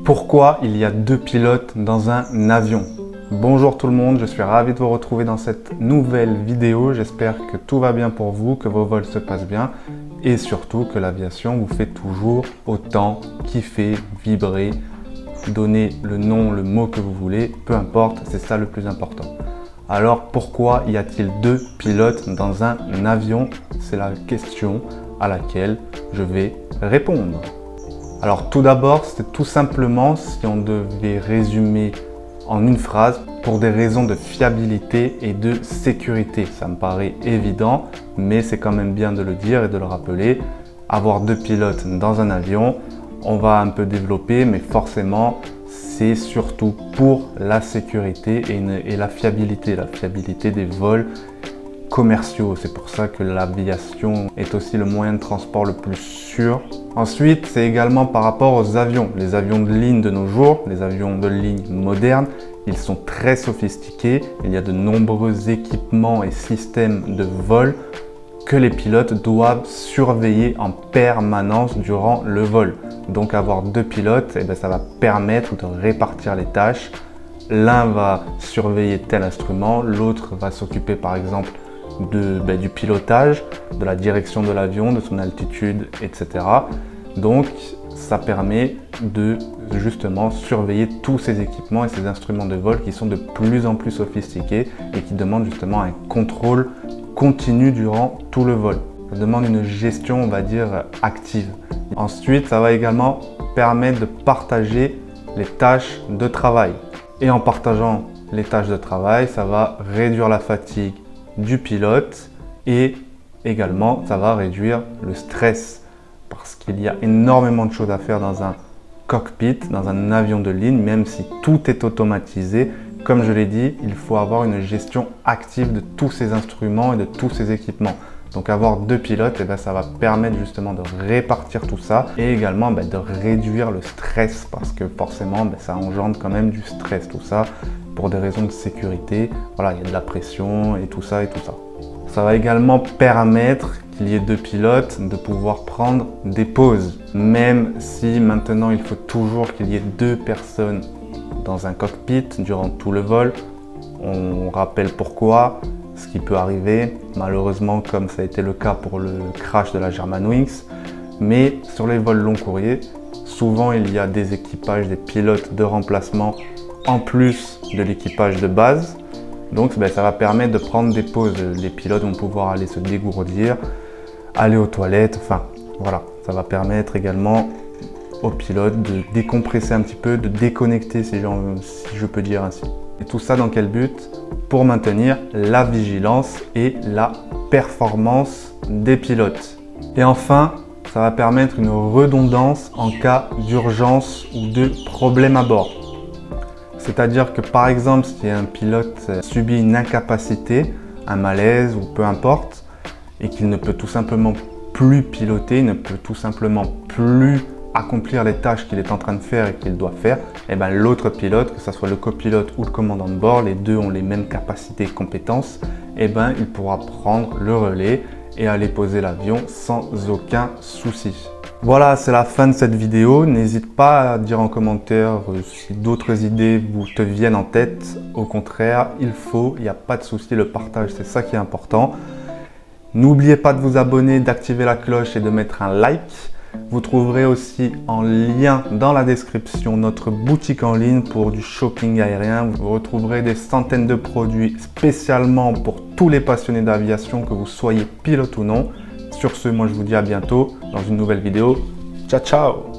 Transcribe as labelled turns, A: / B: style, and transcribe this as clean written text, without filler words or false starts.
A: Pourquoi il y a deux pilotes dans un avion? Bonjour tout le monde, je suis ravi de vous retrouver dans cette nouvelle vidéo. J'espère que tout va bien pour vous, que vos vols se passent bien et surtout que l'aviation vous fait toujours autant kiffer, vibrer, donner le nom, le mot que vous voulez, peu importe, c'est ça le plus important. Alors pourquoi y a-t-il deux pilotes dans un avion? C'est la question à laquelle je vais répondre. Alors tout d'abord, c'est tout simplement, si on devait résumer en une phrase, pour des raisons de fiabilité et de sécurité. Ça me paraît évident, mais c'est quand même bien de le dire et de le rappeler. Avoir deux pilotes dans un avion, on va un peu développer, mais forcément, c'est surtout pour la sécurité et la fiabilité des vols commerciaux. C'est pour ça que l'aviation est aussi le moyen de transport le plus sûr. Ensuite, c'est également par rapport aux avions. Les avions de ligne de nos jours, les avions de ligne modernes, ils sont très sophistiqués. Il y a de nombreux équipements et systèmes de vol que les pilotes doivent surveiller en permanence durant le vol. Donc avoir deux pilotes, ça va permettre de répartir les tâches. L'un va surveiller tel instrument, l'autre va s'occuper par exemple du pilotage, de la direction de l'avion, de son altitude, etc. Donc ça permet de justement surveiller tous ces équipements et ces instruments de vol qui sont de plus en plus sophistiqués et qui demandent justement un contrôle continu durant tout le vol. Ça demande une gestion, on va dire, active. Ensuite, ça va également permettre de partager les tâches de travail. Et en partageant les tâches de travail, ça va réduire la fatigue du pilote et également ça va réduire le stress parce qu'il y a énormément de choses à faire dans un cockpit, dans un avion de ligne, même si tout est automatisé. Comme je l'ai dit, il faut avoir une gestion active de tous ces instruments et de tous ces équipements. Donc avoir deux pilotes, ça va permettre justement de répartir tout ça et également de réduire le stress parce que forcément ça engendre quand même du stress tout ça pour des raisons de sécurité. Voilà, il y a de la pression et tout ça et tout ça. Ça va également permettre qu'il y ait deux pilotes de pouvoir prendre des pauses. Même si maintenant il faut toujours qu'il y ait deux personnes dans un cockpit durant tout le vol. On rappelle pourquoi. Ce qui peut arriver, malheureusement, comme ça a été le cas pour le crash de la Germanwings. Mais sur les vols long courriers, souvent il y a des équipages, des pilotes de remplacement en plus de l'équipage de base. Donc ça va permettre de prendre des pauses. Les pilotes vont pouvoir aller se dégourdir, aller aux toilettes, enfin voilà. Ça va permettre également aux pilotes de décompresser un petit peu, de déconnecter si je peux dire ainsi. Et tout ça dans quel but? Pour maintenir la vigilance et la performance des pilotes. Et enfin, ça va permettre une redondance en cas d'urgence ou de problème à bord. C'est-à-dire que par exemple, si un pilote subit une incapacité, un malaise ou peu importe, et qu'il ne peut tout simplement plus piloter, ne peut tout simplement plus accomplir les tâches qu'il est en train de faire et qu'il doit faire, l'autre pilote, que ce soit le copilote ou le commandant de bord, les deux ont les mêmes capacités et compétences, il pourra prendre le relais et aller poser l'avion sans aucun souci. Voilà, c'est la fin de cette vidéo. N'hésite pas à dire en commentaire si d'autres idées vous te viennent en tête. Au contraire, il n'y a pas de souci, le partage, c'est ça qui est important. N'oubliez pas de vous abonner, d'activer la cloche et de mettre un like. Vous trouverez aussi en lien dans la description notre boutique en ligne pour du shopping aérien. Vous retrouverez des centaines de produits spécialement pour tous les passionnés d'aviation, que vous soyez pilote ou non. Sur ce, moi je vous dis à bientôt dans une nouvelle vidéo. Ciao, ciao!